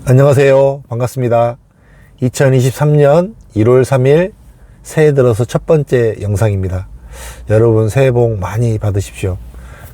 안녕하세요. 반갑습니다. 2023년 1월 3일 새해 들어서 첫 번째 영상입니다. 여러분 새해 복 많이 받으십시오.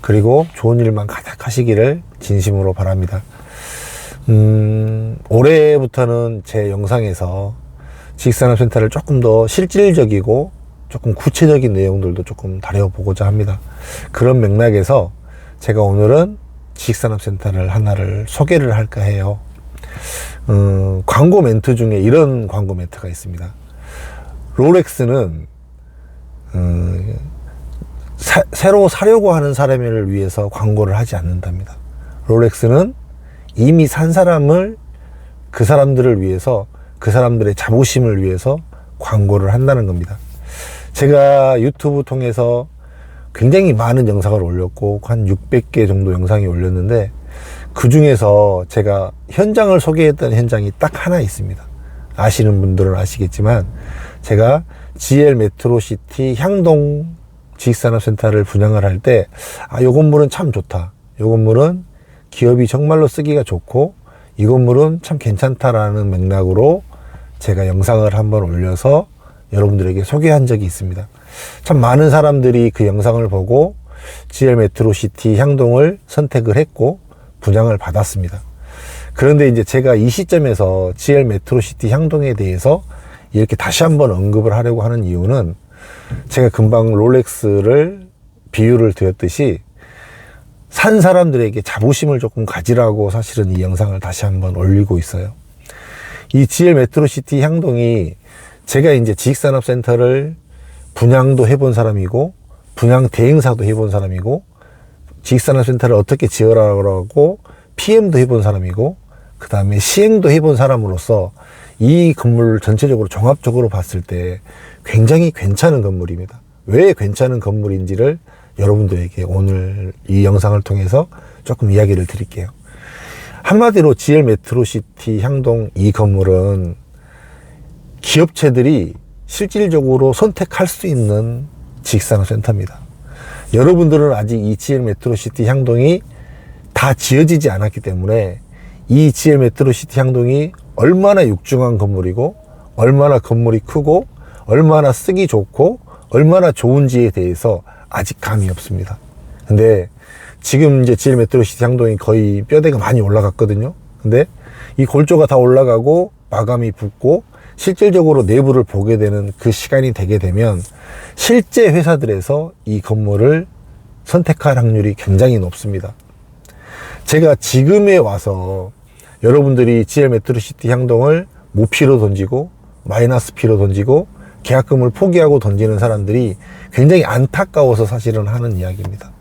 그리고 좋은 일만 가득 하시기를 진심으로 바랍니다. 올해부터는 제 영상에서 지식산업센터를 조금 더 실질적이고 조금 구체적인 내용들도 조금 다뤄보고자 합니다. 그런 맥락에서 제가 오늘은 지식산업센터를 하나를 소개를 할까 해요. 광고 멘트 중에 이런 광고 멘트가 있습니다. 롤렉스는 새로 사려고 하는 사람을 위해서 광고를 하지 않는답니다. 롤렉스는 이미 산 사람을, 그 사람들을 위해서, 그 사람들의 자부심을 위해서 광고를 한다는 겁니다. 제가 유튜브 통해서 굉장히 많은 영상을 올렸고 한 600개 정도 영상이 올렸는데, 그 중에서 제가 현장을 소개했던 현장이 딱 하나 있습니다. 아시는 분들은 아시겠지만, 제가 GL 메트로시티 향동 지식산업센터를 분양을 할 때, 이 건물은 참 좋다, 이 건물은 기업이 정말로 쓰기가 좋고 이 건물은 참 괜찮다라는 맥락으로 제가 영상을 한번 올려서 여러분들에게 소개한 적이 있습니다. 참 많은 사람들이 그 영상을 보고 GL 메트로시티 향동을 선택을 했고 분양을 받았습니다. 그런데 이제 제가 이 시점에서 GL 메트로시티 향동에 대해서 이렇게 다시 한번 언급을 하려고 하는 이유는, 제가 금방 롤렉스를 비유를 드렸듯이 산 사람들에게 자부심을 조금 가지라고 사실은 이 영상을 다시 한번 올리고 있어요. 이 GL 메트로시티 향동이, 제가 이제 지식산업센터를 분양도 해본 사람이고 분양 대행사도 해본 사람이고 지식산업센터를 어떻게 지어라고 PM도 해본 사람이고 그 다음에 시행도 해본 사람으로서 이 건물 전체적으로 종합적으로 봤을 때 굉장히 괜찮은 건물입니다. 왜 괜찮은 건물인지를 여러분들에게 오늘 이 영상을 통해서 조금 이야기를 드릴게요. 한마디로 GL 메트로시티 향동 이 건물은 기업체들이 실질적으로 선택할 수 있는 지식산업센터입니다. 여러분들은 아직 이 GL 메트로시티 향동이 다 지어지지 않았기 때문에 이 GL 메트로시티 향동이 얼마나 육중한 건물이고 얼마나 건물이 크고 얼마나 쓰기 좋고 얼마나 좋은지에 대해서 아직 감이 없습니다. 근데 지금 이제 GL 메트로시티 향동이 거의 뼈대가 많이 올라갔거든요. 근데 이 골조가 다 올라가고 마감이 붙고 실질적으로 내부를 보게 되는 그 시간이 되게 되면 실제 회사들에서 이 건물을 선택할 확률이 굉장히 높습니다. 제가 지금에 와서 여러분들이 GL 메트로시티 향동을 무피로 던지고 마이너스 피로 던지고 계약금을 포기하고 던지는 사람들이 굉장히 안타까워서 사실은 하는 이야기입니다.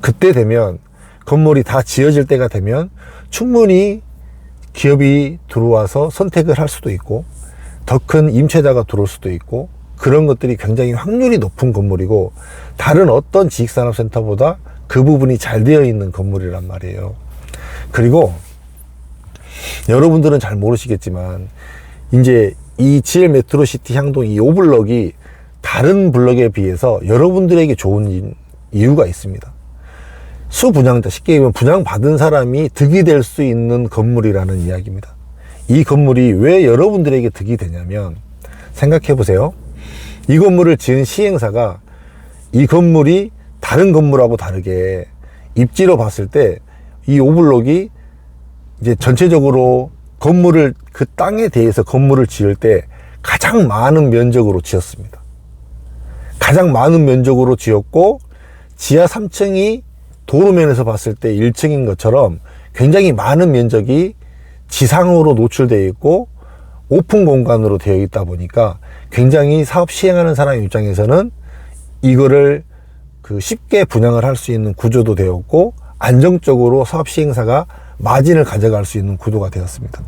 그때 되면, 건물이 다 지어질 때가 되면 충분히 기업이 들어와서 선택을 할 수도 있고 더 큰 임차자가 들어올 수도 있고, 그런 것들이 굉장히 확률이 높은 건물이고 다른 어떤 지식산업센터보다 그 부분이 잘 되어 있는 건물이란 말이에요. 그리고 여러분들은 잘 모르시겠지만 이제 이 GL 메트로시티 향동 이 5블럭이 다른 블럭에 비해서 여러분들에게 좋은 이유가 있습니다. 수분양자, 쉽게 얘기하면 분양받은 사람이 득이 될 수 있는 건물이라는 이야기입니다. 이 건물이 왜 여러분들에게 득이 되냐면, 생각해 보세요. 이 건물을 지은 시행사가 이 건물이 다른 건물하고 다르게 입지로 봤을 때 이 5블럭이 이제 전체적으로 건물을, 그 땅에 대해서 건물을 지을 때 가장 많은 면적으로 지었습니다. 가장 많은 면적으로 지었고 지하 3층이 도로면에서 봤을 때 1층인 것처럼 굉장히 많은 면적이 지상으로 노출되어 있고 오픈 공간으로 되어 있다 보니까 굉장히 사업 시행하는 사람 입장에서는 이거를 쉽게 분양을 할 수 있는 구조도 되었고 안정적으로 사업 시행사가 마진을 가져갈 수 있는 구도가 되었습니다.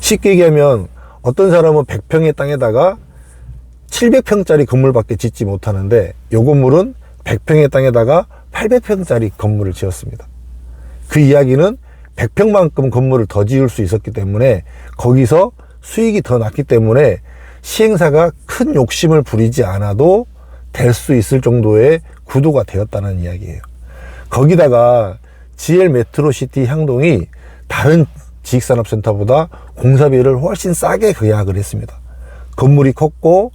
쉽게 얘기하면 어떤 사람은 100평의 땅에다가 700평짜리 건물밖에 짓지 못하는데 이 건물은 100평의 땅에다가 800평짜리 건물을 지었습니다. 그 이야기는 100평만큼 건물을 더 지을 수 있었기 때문에 거기서 수익이 더 났기 때문에 시행사가 큰 욕심을 부리지 않아도 될 수 있을 정도의 구도가 되었다는 이야기예요. 거기다가 GL 메트로시티 향동이 다른 지식산업센터보다 공사비를 훨씬 싸게 계약을 했습니다. 건물이 컸고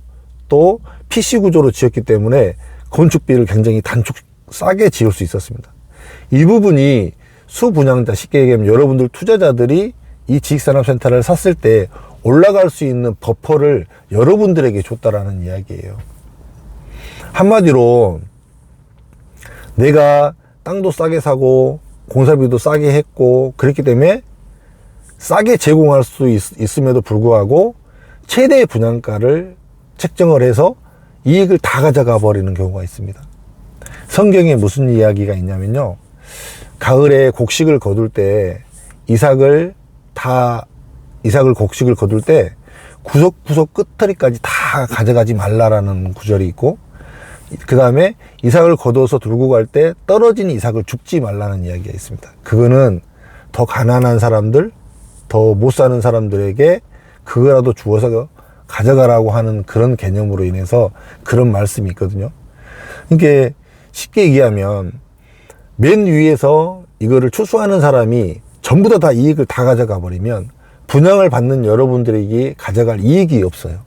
또 PC 구조로 지었기 때문에 건축비를 굉장히 싸게 지을 수 있었습니다. 이 부분이 수분양자, 쉽게 얘기하면 여러분들 투자자들이 이 지식산업센터를 샀을 때 올라갈 수 있는 버퍼를 여러분들에게 줬다라는 이야기예요. 한마디로 내가 땅도 싸게 사고 공사비도 싸게 했고 그랬기 때문에 싸게 제공할 수 있음에도 불구하고 최대 분양가를 책정을 해서 이익을 다 가져가 버리는 경우가 있습니다. 성경에 무슨 이야기가 있냐면요, 가을에 곡식을 거둘 때 이삭을 곡식을 거둘 때 구석구석 끝터리까지 다 가져가지 말라라는 구절이 있고, 그 다음에 이삭을 거둬서 들고 갈 때 떨어진 이삭을 줍지 말라는 이야기가 있습니다. 그거는 더 가난한 사람들, 더 못 사는 사람들에게 그거라도 주어서 가져가라고 하는 그런 개념으로 인해서 그런 말씀이 있거든요. 그러니까 쉽게 얘기하면 맨 위에서 이거를 추수하는 사람이 전부 다 이익을 다 가져가 버리면 분양을 받는 여러분들에게 가져갈 이익이 없어요.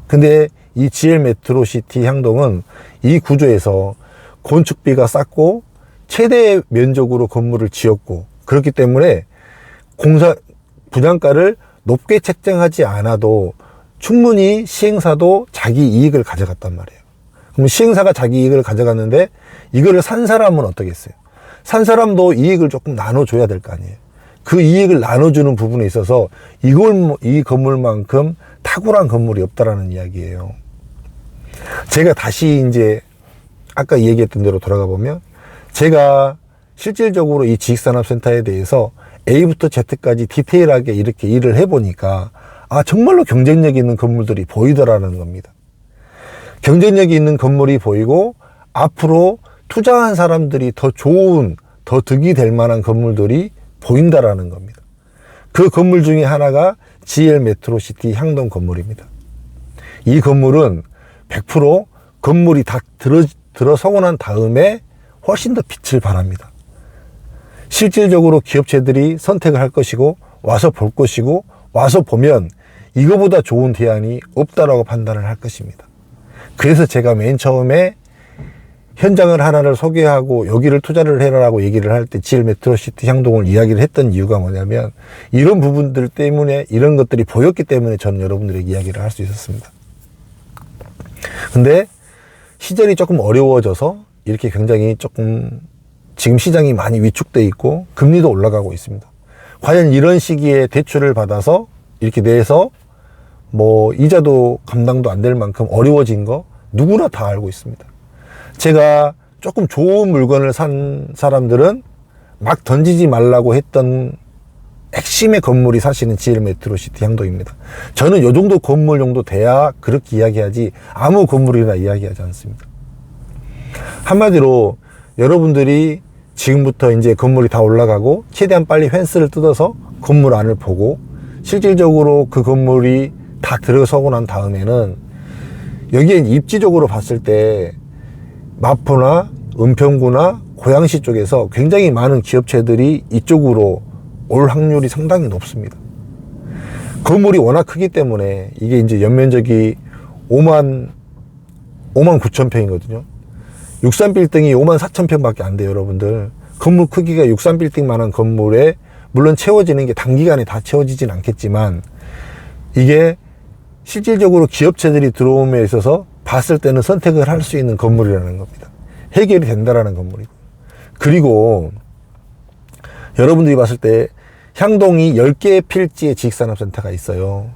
근데 이 GL 메트로시티 향동은 이 구조에서 건축비가 쌌고 최대 면적으로 건물을 지었고 그렇기 때문에 분양가를 높게 책정하지 않아도 충분히 시행사도 자기 이익을 가져갔단 말이에요. 그럼 시행사가 자기 이익을 가져갔는데 이거를 산 사람은 어떻겠어요? 산 사람도 이익을 조금 나눠줘야 될 거 아니에요. 그 이익을 나눠주는 부분에 있어서 이 건물만큼 탁월한 건물이 없다라는 이야기예요. 제가 다시 이제 아까 얘기했던 대로 돌아가 보면 제가 실질적으로 이 지식산업센터에 대해서 A부터 Z까지 디테일하게 이렇게 일을 해보니까 정말로 경쟁력이 있는 건물들이 보이더라는 겁니다. 경쟁력이 있는 건물이 보이고 앞으로 투자한 사람들이 더 좋은, 더 득이 될 만한 건물들이 보인다라는 겁니다. 그 건물 중에 하나가 GL 메트로시티 향동 건물입니다. 이 건물은 100% 건물이 다 들어서고 난 다음에 훨씬 더 빛을 발합니다. 실질적으로 기업체들이 선택을 할 것이고 와서 볼 것이고 와서 보면 이거보다 좋은 대안이 없다라고 판단을 할 것입니다. 그래서 제가 맨 처음에 현장을 하나를 소개하고 여기를 투자를 해라라고 얘기를 할 때 GL 메트로시티 향동을 이야기를 했던 이유가 뭐냐면 이런 부분들 때문에 이런 것들이 보였기 때문에 저는 여러분들에게 이야기를 할 수 있었습니다. 근데 시절이 조금 어려워져서 이렇게 굉장히 조금 지금 시장이 많이 위축돼 있고 금리도 올라가고 있습니다. 과연 이런 시기에 대출을 받아서 이렇게 내서 이자도 감당도 안 될 만큼 어려워진 거 누구나 다 알고 있습니다. 제가 조금 좋은 물건을 산 사람들은 막 던지지 말라고 했던 핵심의 건물이 사실은 GL 메트로시티 향동입니다. 저는 이 정도 건물 정도 돼야 그렇게 이야기하지 아무 건물이나 이야기하지 않습니다. 한마디로 여러분들이 지금부터 이제 건물이 다 올라가고 최대한 빨리 펜스를 뜯어서 건물 안을 보고 실질적으로 그 건물이 다 들어서고 난 다음에는 여기에 입지적으로 봤을 때 마포나 은평구나 고양시 쪽에서 굉장히 많은 기업체들이 이쪽으로 올 확률이 상당히 높습니다. 건물이 워낙 크기 때문에 이게 이제 연면적이 5만 9천 평이거든요. 63빌딩이 5만 4천 평밖에 안 돼요, 여러분들. 건물 크기가 63빌딩만한 건물에 물론 채워지는 게 단기간에 다 채워지진 않겠지만 이게 실질적으로 기업체들이 들어옴에 있어서 봤을 때는 선택을 할 수 있는 건물이라는 겁니다. 해결이 된다라는 건물이고. 그리고 여러분들이 봤을 때 향동이 10개의 필지의 지식산업센터가 있어요.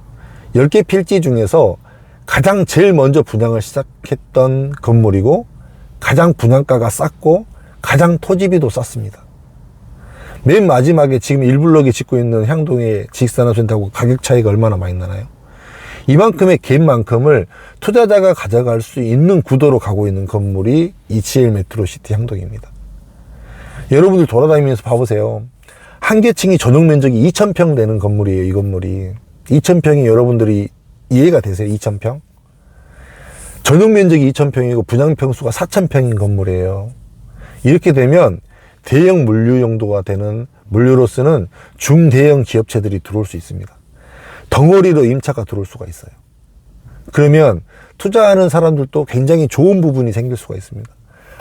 10개 필지 중에서 가장 제일 먼저 분양을 시작했던 건물이고 가장 분양가가 쌌고 가장 토지비도 쌌습니다. 맨 마지막에 지금 1블럭에 짓고 있는 향동의 지식산업센터하고 가격 차이가 얼마나 많이 나나요? 이만큼의 갭만큼을 투자자가 가져갈 수 있는 구도로 가고 있는 건물이 이 GL 메트로시티 향동입니다. 여러분들 돌아다니면서 봐보세요. 한 개층이 전용 면적이 2,000평 되는 건물이에요. 이 건물이 2,000평이 여러분들이 이해가 되세요? 2,000평? 전용 면적이 2,000평이고 분양평수가 4,000평인 건물이에요. 이렇게 되면 대형 물류 용도가 되는 물류로서는 중대형 기업체들이 들어올 수 있습니다. 덩어리로 임차가 들어올 수가 있어요. 그러면 투자하는 사람들도 굉장히 좋은 부분이 생길 수가 있습니다.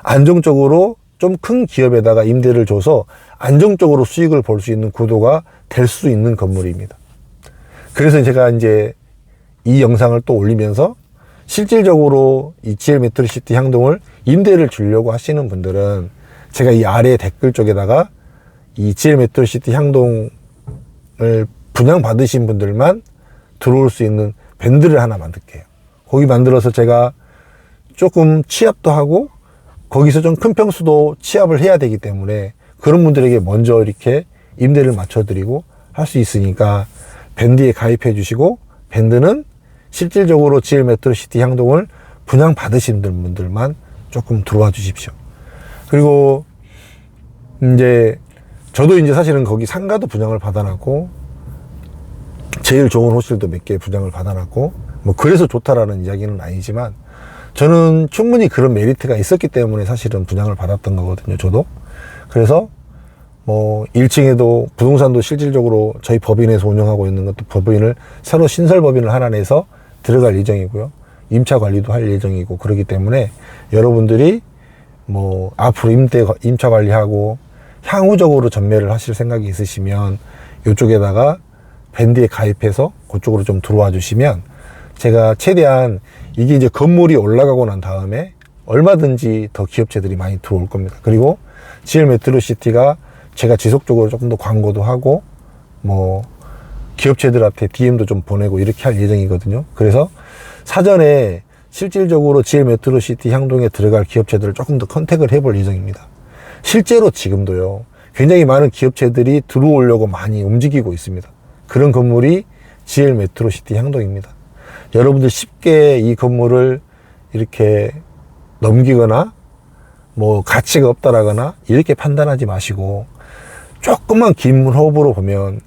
안정적으로 좀 큰 기업에다가 임대를 줘서 안정적으로 수익을 볼 수 있는 구도가 될 수 있는 건물입니다. 그래서 제가 이제 이 영상을 또 올리면서 실질적으로 이 GL 메트로시티 향동을 임대를 주려고 하시는 분들은 제가 이 아래 댓글 쪽에다가 이 GL 메트로시티 향동을 분양받으신 분들만 들어올 수 있는 밴드를 하나 만들게요. 거기 만들어서 제가 조금 취합도 하고 거기서 좀 큰 평수도 취합을 해야 되기 때문에 그런 분들에게 먼저 이렇게 임대를 맞춰드리고 할 수 있으니까 밴드에 가입해 주시고, 밴드는 실질적으로 GL 메트로시티 향동을 분양받으신 분들만 조금 들어와 주십시오. 그리고 이제 저도 이제 사실은 거기 상가도 분양을 받아놨고 제일 좋은 호실도 몇 개 분양을 받아놨고 뭐 그래서 좋다라는 이야기는 아니지만 저는 충분히 그런 메리트가 있었기 때문에 사실은 분양을 받았던 거거든요. 저도. 그래서 뭐 1층에도 부동산도 실질적으로 저희 법인에서 운영하고 있는 것도 법인을 새로 신설 법인을 하나 내서 들어갈 예정이고요. 임차 관리도 할 예정이고 그렇기 때문에 여러분들이 뭐 앞으로 임차 관리하고 향후적으로 전매를 하실 생각이 있으시면 이쪽에다가 밴드에 가입해서 그쪽으로 좀 들어와 주시면 제가 최대한 이게 이제 건물이 올라가고 난 다음에 얼마든지 더 기업체들이 많이 들어올 겁니다. 그리고 GL 메트로시티가 제가 지속적으로 조금 더 광고도 하고 뭐 기업체들한테 DM도 좀 보내고 이렇게 할 예정이거든요. 그래서 사전에 실질적으로 GL 메트로시티 향동에 들어갈 기업체들을 조금 더 컨택을 해볼 예정입니다. 실제로 지금도요, 굉장히 많은 기업체들이 들어오려고 많이 움직이고 있습니다. 그런 건물이 GL 메트로시티 향동입니다. 여러분들 쉽게 이 건물을 이렇게 넘기거나 뭐 가치가 없다라거나 이렇게 판단하지 마시고 조금만 긴 호흡으로 보면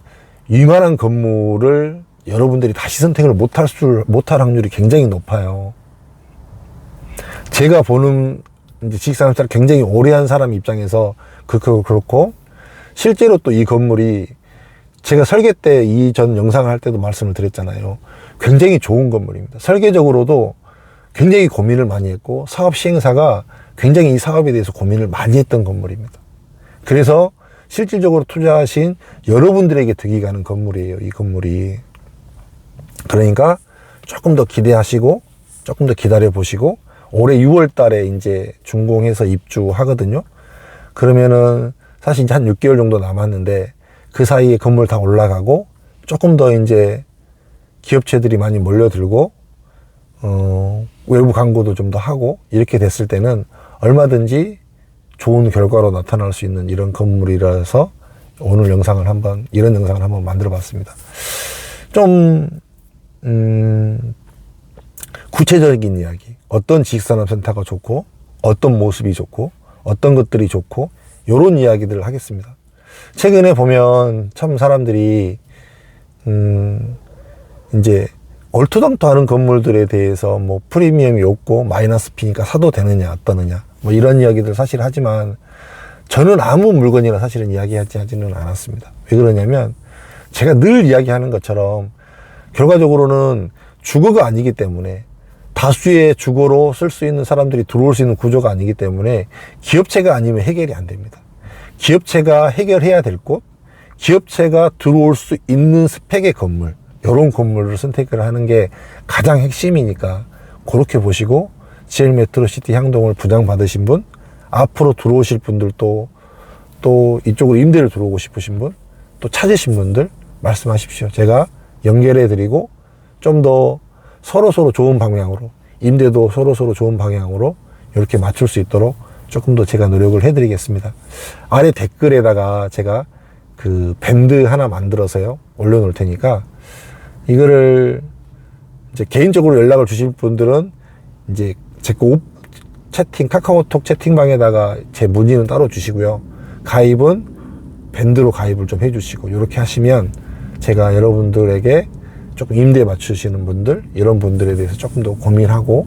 이만한 건물을 여러분들이 다시 선택을 못할 확률이 굉장히 높아요. 제가 보는 이제 지식산업자를 굉장히 오래 한 사람 입장에서 그렇고 실제로 또 이 건물이 제가 설계 때 이전 영상을 할 때도 말씀을 드렸잖아요. 굉장히 좋은 건물입니다. 설계적으로도 굉장히 고민을 많이 했고 사업 시행사가 굉장히 이 사업에 대해서 고민을 많이 했던 건물입니다. 그래서 실질적으로 투자하신 여러분들에게 득이 가는 건물이에요. 이 건물이. 그러니까 조금 더 기대하시고 조금 더 기다려 보시고 올해 6월 달에 이제 준공해서 입주하거든요. 그러면은 사실 이제 한 6개월 정도 남았는데 그 사이에 건물 다 올라가고 조금 더 이제 기업체들이 많이 몰려들고 외부 광고도 좀 더 하고 이렇게 됐을 때는 얼마든지 좋은 결과로 나타날 수 있는 이런 건물이라서 오늘 영상을 이런 영상을 한번 만들어 봤습니다. 좀 구체적인 이야기, 어떤 지식산업센터가 좋고 어떤 모습이 좋고 어떤 것들이 좋고 이런 이야기들을 하겠습니다. 최근에 보면 참 사람들이 이제 얼토당토하는 건물들에 대해서 뭐 프리미엄이 없고 마이너스 피니까 사도 되느냐 어떠느냐 뭐 이런 이야기들 사실 하지만 저는 아무 물건이나 사실은 이야기하지는 않았습니다. 왜 그러냐면 제가 늘 이야기하는 것처럼 결과적으로는 주거가 아니기 때문에 다수의 주거로 쓸 수 있는 사람들이 들어올 수 있는 구조가 아니기 때문에 기업체가 아니면 해결이 안 됩니다. 기업체가 해결해야 될 곳, 기업체가 들어올 수 있는 스펙의 건물, 이런 건물을 선택을 하는 게 가장 핵심이니까 그렇게 보시고 GL 메트로시티 향동을 분양받으신 분, 앞으로 들어오실 분들도 또 이쪽으로 임대를 들어오고 싶으신 분, 또 찾으신 분들 말씀하십시오. 제가 연결해 드리고 좀 더 서로서로 좋은 방향으로, 임대도 서로서로 좋은 방향으로 이렇게 맞출 수 있도록 조금 더 제가 노력을 해드리겠습니다. 아래 댓글에다가 제가 그 밴드 하나 만들어서요 올려놓을 테니까 이거를 이제 개인적으로 연락을 주실 분들은 이제 제 거 카카오톡 채팅방에다가 제 문의는 따로 주시고요. 가입은 밴드로 가입을 좀 해주시고 이렇게 하시면 제가 여러분들에게 조금 임대 맞추시는 분들 이런 분들에 대해서 조금 더 고민하고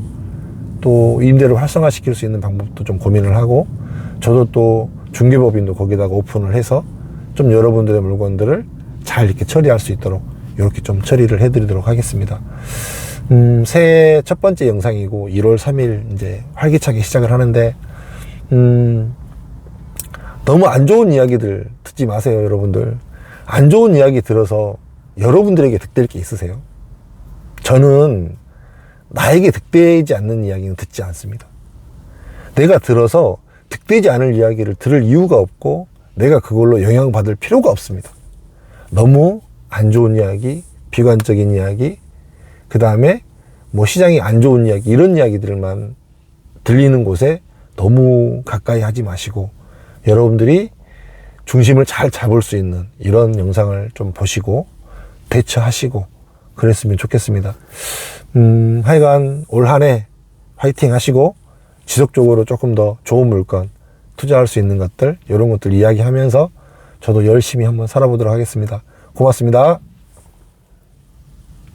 또 임대를 활성화시킬 수 있는 방법도 좀 고민을 하고 저도 또 중개법인도 거기다가 오픈을 해서 좀 여러분들의 물건들을 잘 이렇게 처리할 수 있도록 이렇게 좀 처리를 해드리도록 하겠습니다. 새해 첫 번째 영상이고 1월 3일 이제 활기차게 시작을 하는데 너무 안 좋은 이야기들 듣지 마세요, 여러분들. 안 좋은 이야기 들어서 여러분들에게 득될 게 있으세요? 저는 나에게 득되지 않는 이야기는 듣지 않습니다. 내가 들어서 득되지 않을 이야기를 들을 이유가 없고 내가 그걸로 영향받을 필요가 없습니다. 너무 안 좋은 이야기, 비관적인 이야기, 그 다음에 뭐 시장이 안 좋은 이야기, 이런 이야기들만 들리는 곳에 너무 가까이 하지 마시고 여러분들이 중심을 잘 잡을 수 있는 이런 영상을 좀 보시고 대처하시고 그랬으면 좋겠습니다. 하여간 올 한 해 화이팅 하시고 지속적으로 조금 더 좋은 물건 투자할 수 있는 것들, 이런 것들 이야기하면서 저도 열심히 한번 살아보도록 하겠습니다. 고맙습니다.